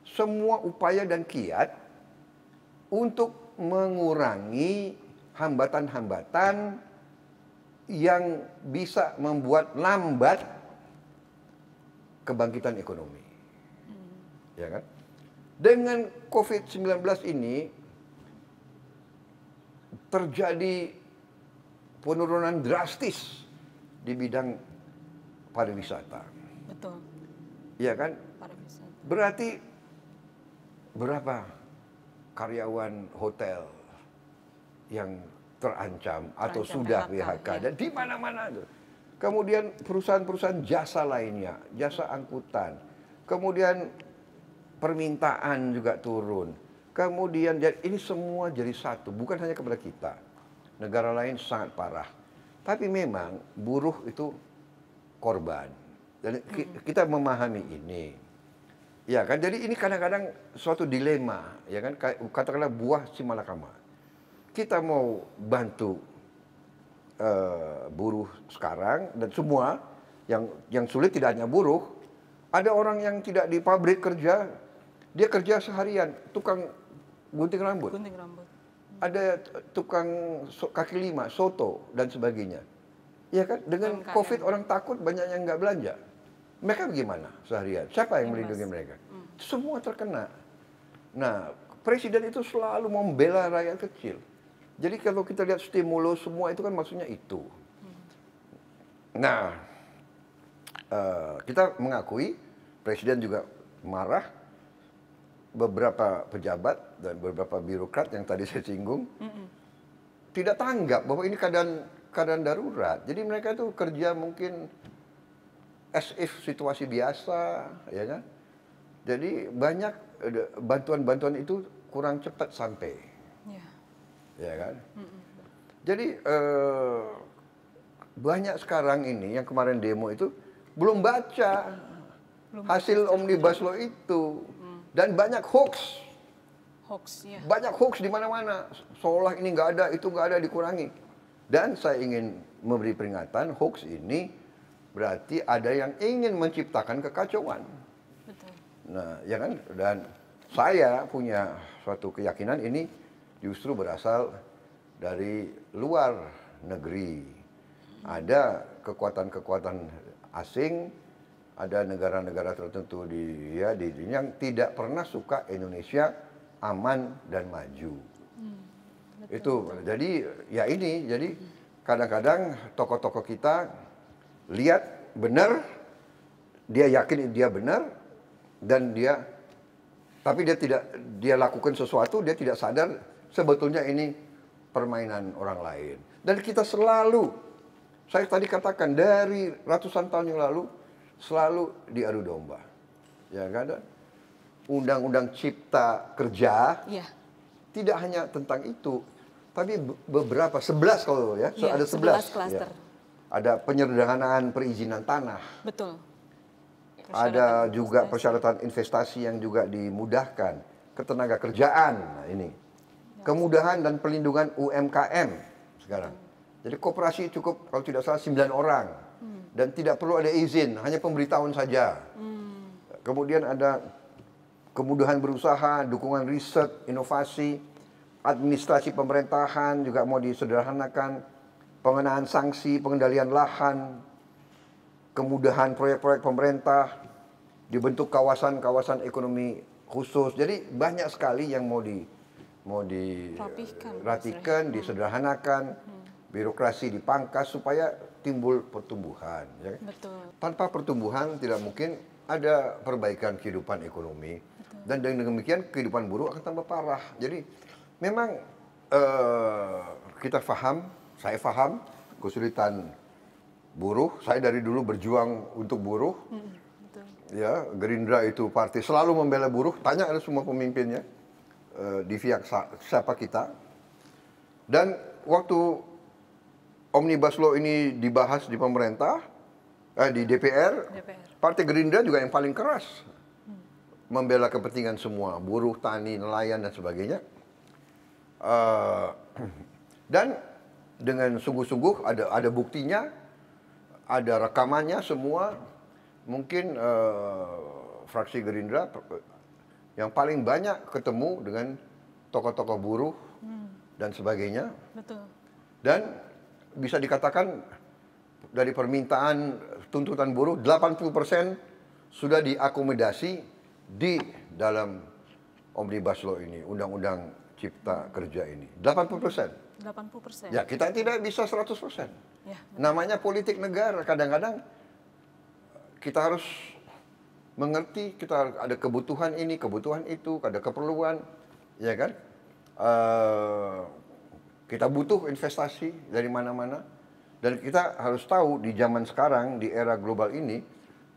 semua upaya dan kiat untuk mengurangi hambatan-hambatan yang bisa membuat lambat kebangkitan ekonomi. Ya kan? Dengan COVID-19 ini terjadi penurunan drastis di bidang pariwisata. Betul. Iya kan? Pariwisata. Berarti berapa karyawan hotel yang terancam atau sudah PHK ya. dan di mana-mana tuh. Kemudian perusahaan-perusahaan jasa lainnya, jasa angkutan. Kemudian permintaan juga turun. Kemudian ini semua jadi satu, bukan hanya kepada kita. Negara lain sangat parah. Tapi memang buruh itu korban. Dan kita memahami ini. Ya kan, jadi ini kadang-kadang suatu dilema, ya kan, katakanlah buah si malakama. Kita mau bantu buruh sekarang dan semua yang sulit tidak hanya buruh. Ada orang yang tidak di pabrik kerja, dia kerja seharian, tukang gunting rambut. Gunting rambut. Ada tukang kaki lima, soto dan sebagainya. Ya kan, dengan COVID orang takut banyak yang nggak belanja. Mereka bagaimana seharian? Siapa yang melindungi mereka? Semua terkena. Nah, presiden itu selalu membela rakyat kecil. Jadi kalau kita lihat stimulus semua itu kan maksudnya itu. Nah, kita mengakui presiden juga marah, beberapa pejabat dan beberapa birokrat yang tadi saya singgung tidak tanggap bahwa ini keadaan darurat. Jadi mereka itu kerja mungkin as if situasi biasa, ya kan? Jadi banyak bantuan-bantuan itu kurang cepat sampai, ya kan? Jadi banyak sekarang ini yang kemarin demo itu belum baca hasil Omnibus Law itu. Dan banyak hoax. Banyak hoax di mana-mana. Seolah ini nggak ada, itu nggak ada, dikurangi. Dan saya ingin memberi peringatan, hoax ini berarti ada yang ingin menciptakan kekacauan. Betul. Nah, ya kan? Dan saya punya suatu keyakinan ini justru berasal dari luar negeri. Ada kekuatan-kekuatan asing, ada negara-negara tertentu di yang tidak pernah suka Indonesia aman dan maju. Itu. Jadi ya ini, jadi kadang-kadang tokoh-tokoh kita lihat benar, dia yakin dia benar, dan tapi dia lakukan sesuatu, dia tidak sadar sebetulnya ini permainan orang lain. Dan kita selalu, saya tadi katakan dari ratusan tahun yang lalu, selalu diadu domba. Ya kan? Undang-undang Cipta Kerja tidak hanya tentang itu, tapi beberapa 11 kalau ya, ada 11 klaster. Ya. Ada penyederhanaan perizinan tanah. Betul. Ada juga persyaratan investasi yang juga dimudahkan, ketenaga kerjaan. Nah, ini. Kemudahan dan pelindungan UMKM sekarang. Jadi koperasi cukup kalau tidak salah 9 orang. Dan tidak perlu ada izin, hanya pemberitahuan saja. Kemudian ada kemudahan berusaha, dukungan riset, inovasi, administrasi pemerintahan juga mau disederhanakan, pengenaan sanksi, pengendalian lahan, kemudahan proyek-proyek pemerintah, dibentuk kawasan-kawasan ekonomi khusus. Jadi banyak sekali yang mau dirapihkan, disederhanakan, birokrasi dipangkas supaya timbul pertumbuhan. Ya. Betul. Tanpa pertumbuhan tidak mungkin ada perbaikan kehidupan ekonomi. Betul. Dan dengan demikian kehidupan buruh akan tambah parah. Jadi memang kita saya paham kesulitan buruh. Saya dari dulu berjuang untuk buruh. Betul. Ya, Gerindra itu partai selalu membela buruh. Tanya ada semua pemimpinnya di pihak siapa kita. Dan waktu Omnibus Law ini dibahas di pemerintah, di DPR, Partai Gerindra juga yang paling keras membela kepentingan semua, buruh, tani, nelayan, dan sebagainya. Dan dengan sungguh-sungguh ada buktinya, ada rekamannya semua. Mungkin fraksi Gerindra yang paling banyak ketemu dengan tokoh-tokoh buruh dan sebagainya. Betul. Dan bisa dikatakan dari permintaan tuntutan buruh 80% sudah diakomodasi di dalam Omnibus Law ini, Undang-Undang Cipta Kerja ini. 80%. 80%. Ya, kita tidak bisa 100%. Ya, namanya politik negara, kadang-kadang kita harus mengerti, kita ada kebutuhan ini, kebutuhan itu, ada keperluan, ya kan? Kita butuh investasi dari mana-mana. Dan kita harus tahu di zaman sekarang, di era global ini,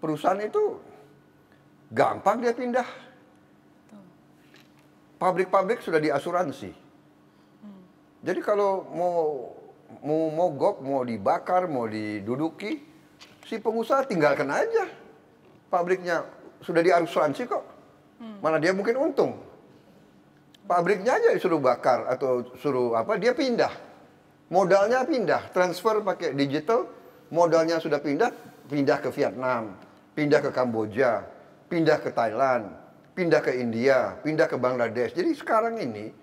perusahaan itu gampang dia pindah. Pabrik-pabrik sudah diasuransi. Jadi kalau mau mogok, mau dibakar, mau diduduki, si pengusaha tinggalkan aja. Pabriknya sudah diasuransi kok. Mana dia mungkin untung. Pabriknya aja disuruh bakar atau suruh apa, dia pindah. Modalnya pindah, transfer pakai digital, modalnya sudah pindah ke Vietnam, pindah ke Kamboja, pindah ke Thailand, pindah ke India, pindah ke Bangladesh. Jadi sekarang ini,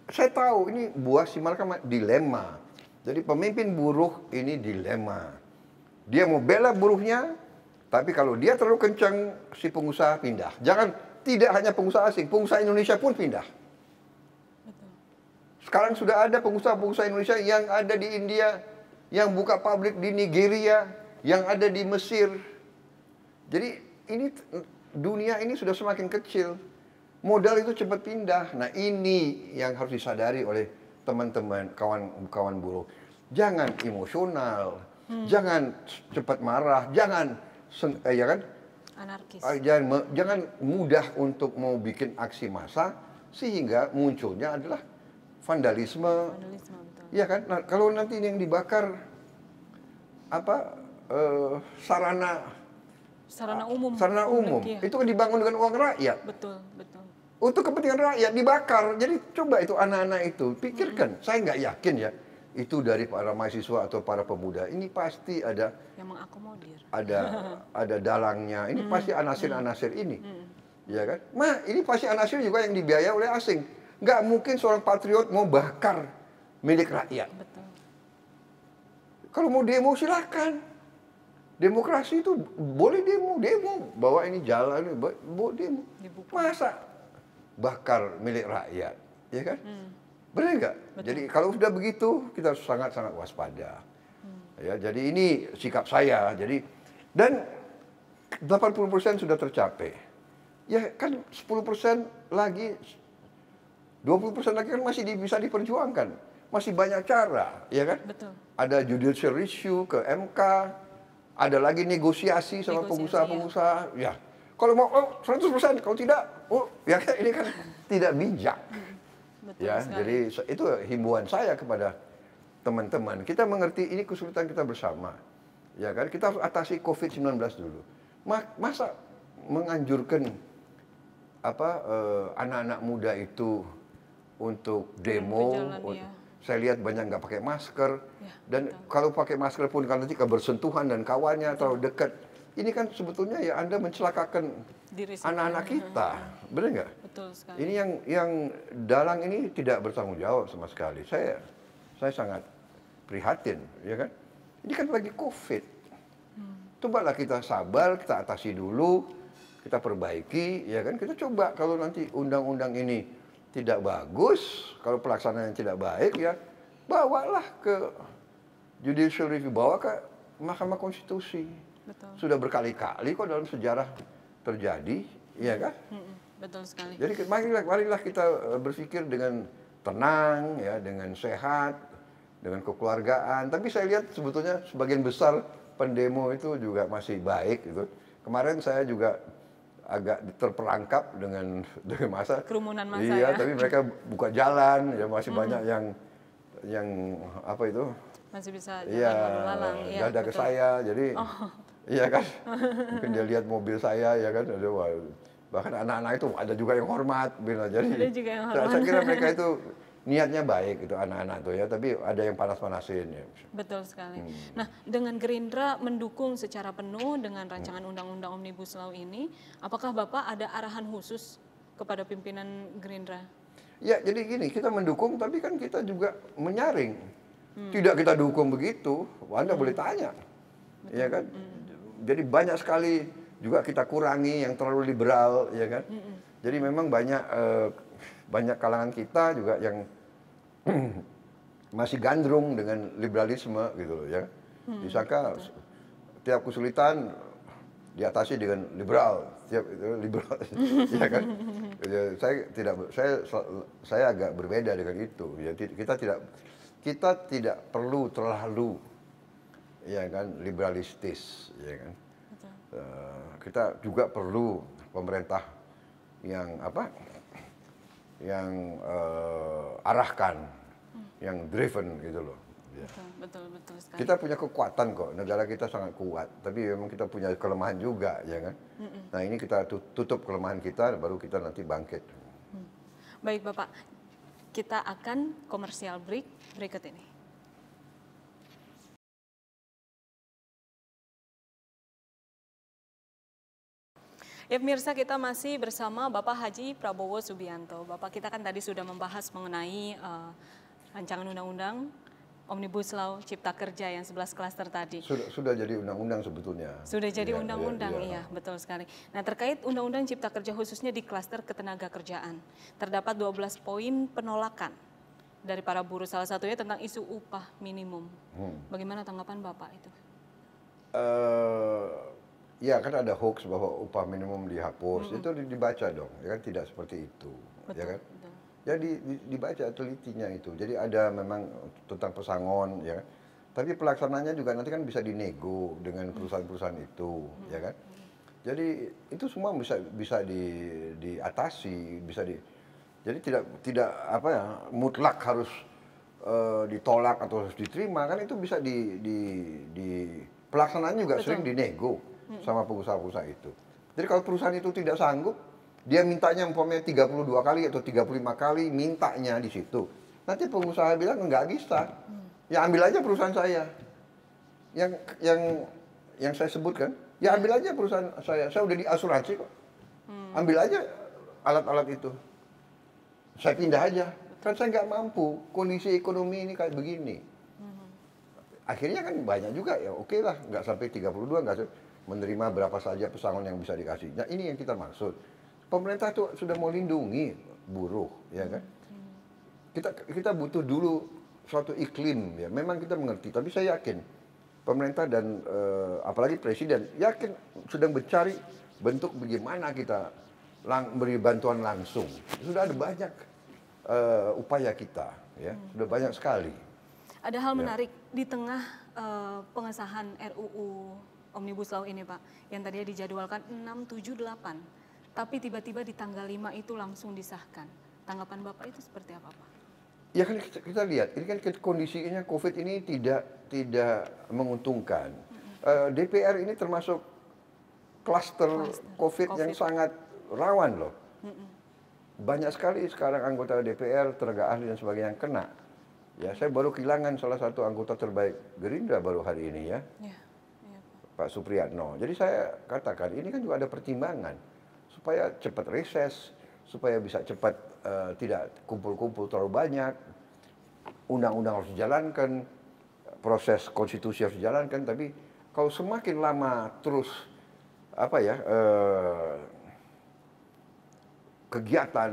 saya tahu ini buah si mereka dilema. Jadi pemimpin buruh ini dilema. Dia mau bela buruhnya, tapi kalau dia terlalu kencang, si pengusaha pindah. Tidak hanya pengusaha asing, pengusaha Indonesia pun pindah. Sekarang sudah ada pengusaha-pengusaha Indonesia yang ada di India, yang buka pabrik di Nigeria, yang ada di Mesir. Jadi ini dunia ini sudah semakin kecil. Modal itu cepat pindah. Nah ini yang harus disadari oleh teman-teman, kawan-kawan buruh. Jangan emosional, jangan cepat marah, jangan ya kan? Anarkis. Jangan mudah untuk mau bikin aksi massa sehingga munculnya adalah vandalisme. Vandalisme, betul. Ya kan? Nah, kalau nanti yang dibakar sarana umum. Publik, ya. itu kan dibangun dengan uang rakyat. Betul, betul. Untuk kepentingan rakyat dibakar. Jadi coba itu anak-anak itu pikirkan. Saya nggak yakin ya itu dari para mahasiswa atau para pemuda. Ini pasti ada yang mengakomodir. Ada dalangnya. Ini pasti anasir-anasir ini. Ya kan? Ini pasti anasir juga yang dibiayai oleh asing. Nggak mungkin seorang patriot mau bakar milik rakyat. Betul. Kalau mau demo silakan. Demokrasi itu boleh demo, bawa ini jalan, bawa demo. Dibuka. Masa bakar milik rakyat, ya kan? Benar nggak? Jadi kalau sudah begitu kita sangat-sangat waspada. Ya, jadi ini sikap saya. Jadi dan 80% sudah tercapai. Ya kan 10% lagi, 20% lagi kan masih bisa diperjuangkan. Masih banyak cara, ya kan? Betul. Ada judicial review ke MK, ada lagi negosiasi sama pengusaha-pengusaha. Ya. Kalau mau 100%, kalau tidak, ya kan ini kan tidak bijak. Betul Ya, sekali. jadi itu himbauan saya kepada teman-teman. Kita mengerti ini kesulitan kita bersama. Ya kan, kita harus atasi COVID-19 dulu. Masa menganjurkan anak-anak muda itu untuk demo, berjalan, ya. saya lihat banyak nggak pakai masker, Ya, dan kalau pakai masker pun kan nanti bersentuhan dan kawannya terlalu dekat. Ini kan sebetulnya ya Anda mencelakakan anak-anak kita, benar nggak? Betul sekali. Ini yang dalang ini tidak bertanggung jawab sama sekali. Saya sangat prihatin, ya kan? Ini kan lagi COVID. Cobalah kita sabar, kita atasi dulu, kita perbaiki, ya kan? Kita coba kalau nanti undang-undang ini tidak bagus, kalau pelaksanaan tidak baik, ya bawalah ke judicial review, bawa ke Mahkamah Konstitusi. Betul. Sudah berkali-kali kok dalam sejarah terjadi, ya kan? Betul sekali. Jadi marilah kita berpikir dengan tenang, ya, dengan sehat, dengan kekeluargaan. Tapi saya lihat sebetulnya sebagian besar pendemo itu juga masih baik gitu. Kemarin saya juga agak terperangkap dengan masa Kerumunan massa, iya, ya. tapi mereka buka jalan, ya masih banyak yang apa itu? Masih bisa jalan Iya, lalu lalang. Iya, dada ke betul. saya, jadi iya kan? Mungkin dia lihat mobil saya, ya kan? Bahkan anak-anak itu ada juga yang hormat, jadi Ada juga yang saya hormat. kira mereka itu niatnya baik itu anak-anak tuh ya, tapi ada yang panas-panasin ya. Betul sekali. Nah, dengan Gerindra mendukung secara penuh dengan rancangan Undang-Undang Omnibus Law ini, apakah Bapak ada arahan khusus kepada pimpinan Gerindra? Ya, jadi gini, kita mendukung, tapi kan kita juga menyaring. Tidak kita dukung begitu, Anda boleh tanya, ya kan? Jadi banyak sekali juga kita kurangi yang terlalu liberal, ya kan? Jadi memang banyak kalangan kita juga yang masih gandrung dengan liberalisme gitu loh ya. Disangka tiap kesulitan diatasi dengan liberal, tiap itu liberal, ya kan? Ya, saya agak berbeda dengan itu. Ya, kita tidak perlu terlalu, ya kan, liberalistis, ya kan? Kita juga perlu pemerintah yang arahkan, yang driven gitu loh. Ya. Betul sekali. Kita punya kekuatan kok, negara kita sangat kuat, tapi memang kita punya kelemahan juga, ya kan? Nah ini kita tutup kelemahan kita, baru kita nanti bangkit. Baik Bapak, kita akan komersial break berikut ini. Ya pemirsa, kita masih bersama Bapak Haji Prabowo Subianto. Bapak, kita kan tadi sudah membahas mengenai rancangan undang-undang Omnibus Law Cipta Kerja yang 11 klaster tadi. Sudah jadi undang-undang sebetulnya. Sudah jadi undang-undang, iya. betul sekali. Nah, terkait undang-undang Cipta Kerja khususnya di klaster ketenaga kerjaan, terdapat 12 poin penolakan dari para buruh, salah satunya tentang isu upah minimum. Bagaimana tanggapan Bapak itu? Ya kan ada hoax bahwa upah minimum dihapus, itu dibaca dong, ya kan tidak seperti itu, Betul, ya kan? betul. Jadi dibaca telitinya itu. Jadi ada memang tentang pesangon, ya kan? Tapi pelaksananya juga nanti kan bisa dinego dengan perusahaan-perusahaan itu, ya kan? Jadi itu semua bisa bisa diatasi, bisa di. Jadi tidak tidak apa ya mutlak harus ditolak atau harus diterima kan itu bisa di pelaksanaannya juga sering dinego sama pengusaha-pengusaha itu. Jadi kalau perusahaan itu tidak sanggup, dia mintanya umpamanya 32 kali atau 35 kali mintanya di situ. Nanti pengusaha bilang nggak bisa. Ya ambil aja perusahaan saya. Yang yang yang saya sebutkan, ya ambil aja perusahaan saya. Saya udah diasuransi kok. Ambil aja alat-alat itu. Saya pindah aja. Kan saya nggak mampu. Kondisi ekonomi ini kayak begini. Akhirnya kan banyak juga ya oke lah. Nggak sampai 32, nggak menerima berapa saja pesangon yang bisa dikasih. Nah ini yang kita maksud. Pemerintah tuh sudah mau lindungi buruh, ya kan? Kita butuh dulu suatu iklim ya. Memang kita mengerti, tapi saya yakin pemerintah dan apalagi presiden yakin sedang mencari bentuk bagaimana kita beri bantuan langsung. Sudah ada banyak upaya kita, ya, sudah banyak sekali. Ada hal menarik di tengah pengesahan RUU Omnibus Law ini, Pak, yang tadinya dijadwalkan 678, tapi tiba-tiba di tanggal 5 itu langsung disahkan. Tanggapan Bapak itu seperti apa, Pak? Ya kan kita lihat, ini kan kondisinya COVID ini tidak menguntungkan. DPR ini termasuk klaster COVID yang sangat rawan loh. Banyak sekali sekarang anggota DPR, tenaga ahli dan sebagainya yang kena. Ya, saya baru kehilangan salah satu anggota terbaik Gerindra baru hari ini ya. Pak Supriyatno. Jadi saya katakan ini kan juga ada pertimbangan supaya cepat reses, supaya bisa cepat tidak kumpul-kumpul terlalu banyak. Undang-undang harus dijalankan, proses konstitusi harus dijalankan. Tapi kalau semakin lama terus apa ya kegiatan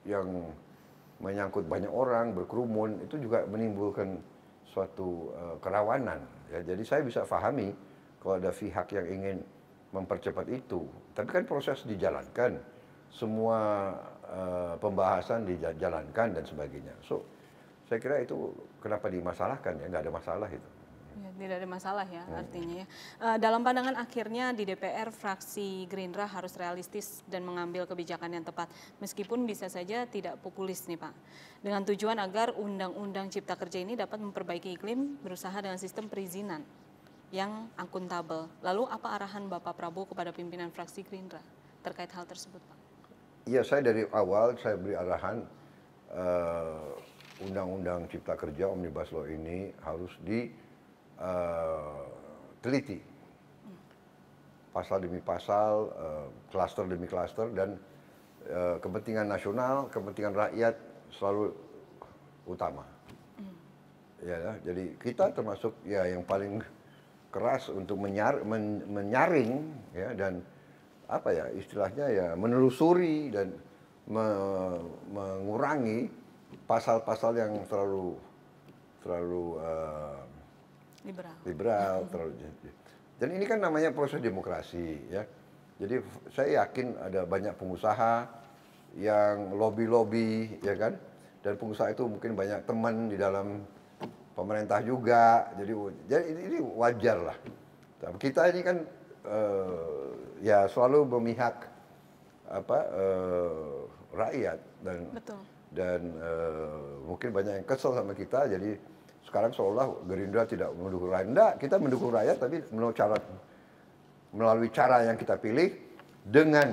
yang menyangkut banyak orang berkerumun itu juga menimbulkan suatu kerawanan. Ya, jadi saya bisa pahami kalau ada pihak yang ingin mempercepat itu. Tapi kan proses dijalankan, semua pembahasan dijalankan dan sebagainya. So, saya kira itu kenapa dimasalahkan ya, nggak ada masalah itu. Ya, tidak ada masalah ya artinya ya. Dalam pandangan akhirnya di DPR fraksi Gerindra harus realistis dan mengambil kebijakan yang tepat. Meskipun bisa saja tidak populis nih Pak. Dengan tujuan agar Undang-Undang Cipta Kerja ini dapat memperbaiki iklim berusaha dengan sistem perizinan yang akuntabel. Lalu apa arahan Bapak Prabowo kepada pimpinan fraksi Gerindra terkait hal tersebut Pak? Iya, saya dari awal saya beri arahan Undang-Undang Cipta Kerja Omnibus Law ini harus teliti pasal demi pasal, klaster demi klaster dan kepentingan nasional, kepentingan rakyat selalu utama. Ya, jadi kita termasuk ya yang paling keras untuk menyaring ya dan apa ya istilahnya ya menelusuri dan mengurangi pasal-pasal yang terlalu liberal terlalu. Dan ini kan namanya proses demokrasi ya. Jadi saya yakin ada banyak pengusaha yang lobby ya kan. Dan pengusaha itu mungkin banyak teman di dalam pemerintah juga. Jadi ini wajar lah. Tapi kita ini kan ya selalu memihak rakyat dan mungkin banyak yang kesel sama kita. Jadi sekarang seolah Gerindra tidak mendukung rakyat. Enggak, kita mendukung rakyat tapi melalui cara yang kita pilih dengan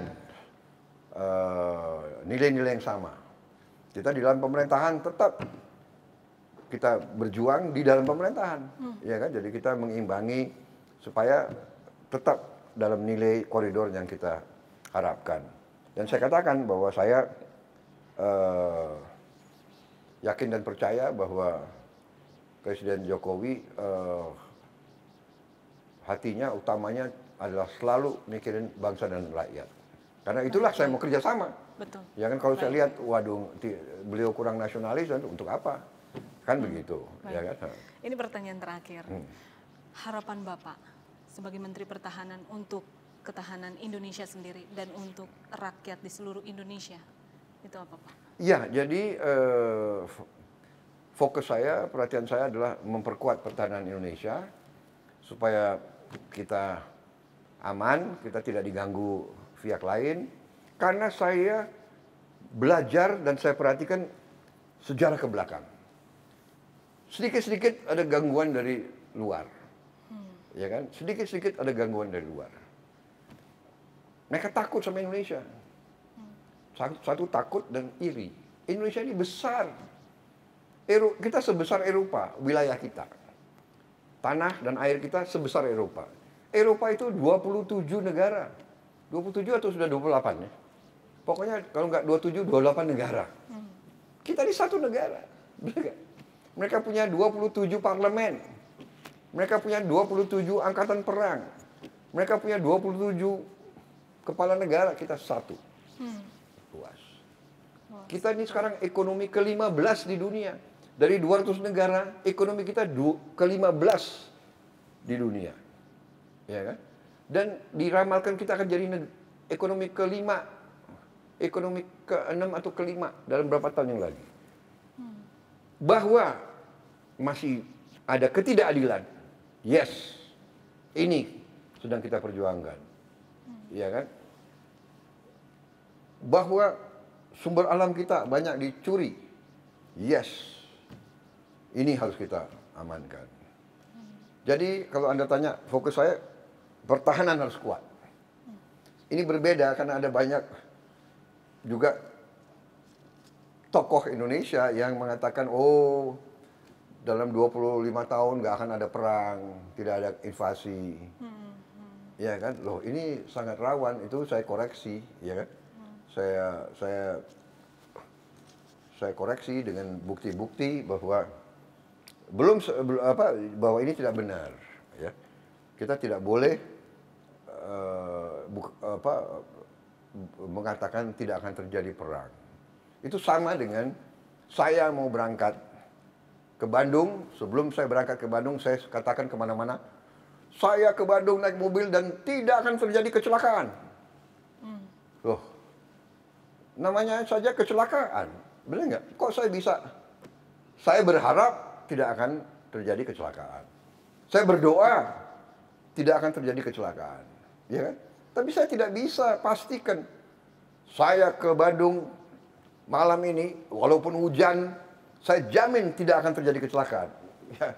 nilai-nilai yang sama. Kita di dalam pemerintahan tetap kita berjuang di dalam pemerintahan, ya kan? Jadi kita mengimbangi supaya tetap dalam nilai koridor yang kita harapkan. Dan saya katakan bahwa saya yakin dan percaya bahwa Presiden Jokowi hatinya utamanya adalah selalu mikirin bangsa dan rakyat. Karena itulah saya mau kerjasama. Betul. Ya kan kalau saya lihat, waduh, beliau kurang nasionalis, untuk apa? Kan begitu. Ya kan? Ini pertanyaan terakhir. Harapan Bapak sebagai Menteri Pertahanan untuk ketahanan Indonesia sendiri dan untuk rakyat di seluruh Indonesia? Itu apa, Pak? Ya, jadi fokus saya, perhatian saya adalah memperkuat pertahanan Indonesia supaya kita aman, kita tidak diganggu pihak lain. Karena saya belajar dan saya perhatikan sejarah ke belakang. Sedikit-sedikit ada gangguan dari luar. Ya kan? Sedikit-sedikit ada gangguan dari luar. Mereka takut sama Indonesia. Satu takut dan iri. Indonesia ini besar. Kita sebesar Eropa, wilayah kita. Tanah dan air kita sebesar Eropa. Eropa itu 27 negara. 27 atau sudah 28 ya? Pokoknya kalau nggak 27, 28 negara. Kita ini satu negara. Mereka punya 27 parlemen. Mereka punya 27 angkatan perang. Mereka punya 27 kepala negara, kita satu. Luas. Kita ini sekarang ekonomi ke-15 di dunia. Dari 200 negara, ekonomi kita ke-15 di dunia. Ya kan? Dan diramalkan kita akan jadi ekonomi ke-5, ekonomi ke-6 atau ke-5 dalam berapa tahun yang lagi. Bahwa masih ada ketidakadilan. Yes. Ini sedang kita perjuangkan. Ya kan? Bahwa sumber alam kita banyak dicuri. Yes. Ini harus kita amankan. Jadi kalau Anda tanya, fokus saya pertahanan harus kuat. Ini berbeda karena ada banyak juga tokoh Indonesia yang mengatakan, oh dalam 25 tahun nggak akan ada perang, tidak ada invasi. Ya kan? Loh, ini sangat rawan, itu saya koreksi, ya kan? Saya koreksi dengan bukti-bukti bahwa bahwa ini tidak benar, ya. Kita tidak boleh mengatakan tidak akan terjadi perang. Itu sama dengan saya mau berangkat ke Bandung, sebelum saya berangkat ke Bandung, saya katakan kemana-mana, saya ke Bandung naik mobil dan tidak akan terjadi kecelakaan. Loh, namanya saja kecelakaan, benar nggak? Kok saya bisa? Saya berharap tidak akan terjadi kecelakaan. Saya berdoa tidak akan terjadi kecelakaan, ya kan? Tapi saya tidak bisa pastikan saya ke Bandung malam ini, walaupun hujan, saya jamin tidak akan terjadi kecelakaan. Ya,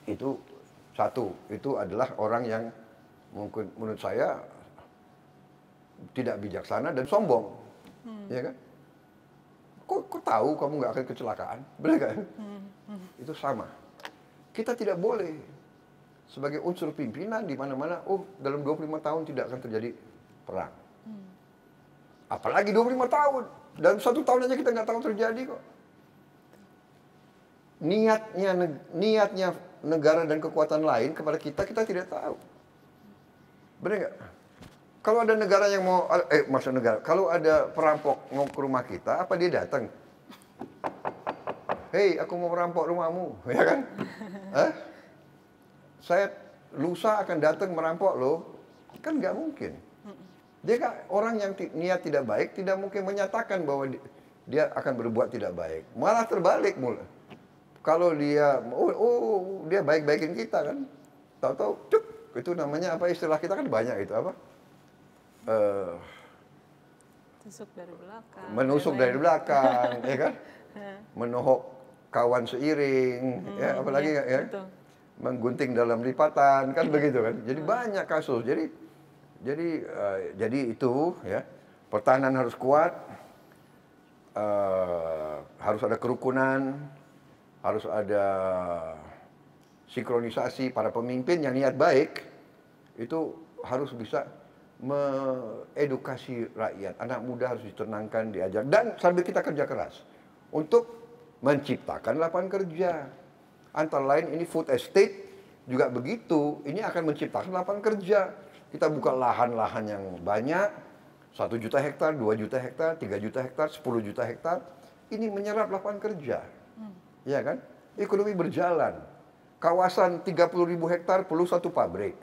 itu satu, itu adalah orang yang mungkin menurut saya tidak bijaksana dan sombong, ya kan? Kok tahu kamu nggak akan kecelakaan, benar kan? Itu sama. Kita tidak boleh sebagai unsur pimpinan di mana-mana, oh dalam 25 tahun tidak akan terjadi perang. Apalagi 25 tahun, dalam 1 tahun aja kita nggak tahu terjadi kok. Niatnya negara dan kekuatan lain kepada kita tidak tahu. Benar nggak? Kalau ada negara yang mau, kalau ada perampok mau ke rumah kita, apa dia datang? Hei, aku mau merampok rumahmu, ya kan? Saya lusa akan datang merampok lo, kan nggak mungkin. Dia kan orang yang niat tidak baik, tidak mungkin menyatakan bahwa dia akan berbuat tidak baik. Malah terbalik mulai. Kalau dia, dia baik-baikin kita kan, tahu-tahu, itu namanya apa istilah kita kan banyak itu apa? Tusuk dari belakang. Menusuk dari belakang, ya kan? Menohok kawan seiring, ya apalagi ya, menggunting dalam lipatan, kan begitu kan? Jadi banyak kasus. Jadi itu ya, pertahanan harus kuat, harus ada kerukunan, harus ada sinkronisasi para pemimpin yang niat baik, itu harus bisa mengedukasi rakyat. Anak muda harus ditenangkan, diajar, dan sambil kita kerja keras untuk menciptakan lapangan kerja. Antara lain ini food estate juga begitu, ini akan menciptakan lapangan kerja. Kita buka lahan-lahan yang banyak, 1 juta hektar, 2 juta hektar, 3 juta hektar, 10 juta hektar, ini menyerap lapangan kerja. Ya kan? Ekonomi berjalan. Kawasan 30.000 hektar perlu 1 pabrik.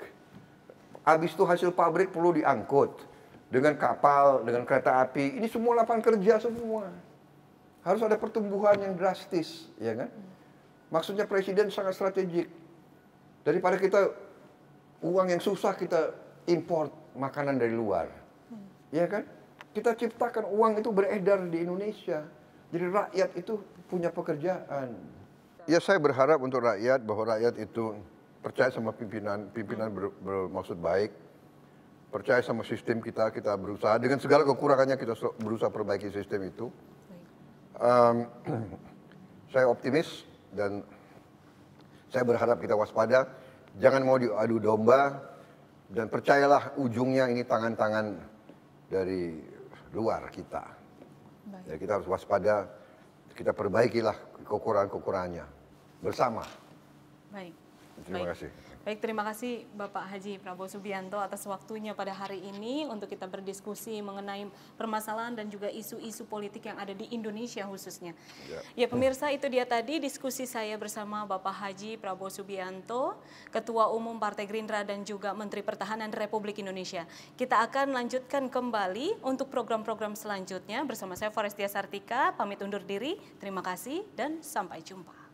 Habis itu hasil pabrik perlu diangkut dengan kapal, dengan kereta api. Ini semua lapangan kerja semua. Harus ada pertumbuhan yang drastis, ya kan? Maksudnya presiden sangat strategik. Daripada kita uang yang susah kita import makanan dari luar, ya kan? Kita ciptakan uang itu beredar di Indonesia. Jadi rakyat itu punya pekerjaan. Ya saya berharap untuk rakyat bahwa rakyat itu percaya sama pimpinan bermaksud baik, percaya sama sistem kita berusaha dengan segala kekurangannya kita berusaha perbaiki sistem itu. Saya optimis dan saya berharap kita waspada, jangan mau diadu domba dan percayalah ujungnya ini tangan-tangan dari luar kita. Jadi kita harus waspada, kita perbaikilah kekurangan-kekurangannya bersama. Baik. Terima kasih. Baik, terima kasih Bapak Haji Prabowo Subianto atas waktunya pada hari ini untuk kita berdiskusi mengenai permasalahan dan juga isu-isu politik yang ada di Indonesia khususnya. Ya pemirsa, itu dia tadi diskusi saya bersama Bapak Haji Prabowo Subianto, Ketua Umum Partai Gerindra dan juga Menteri Pertahanan Republik Indonesia. Kita akan lanjutkan kembali untuk program-program selanjutnya bersama saya Forestia Sartika, pamit undur diri, terima kasih dan sampai jumpa.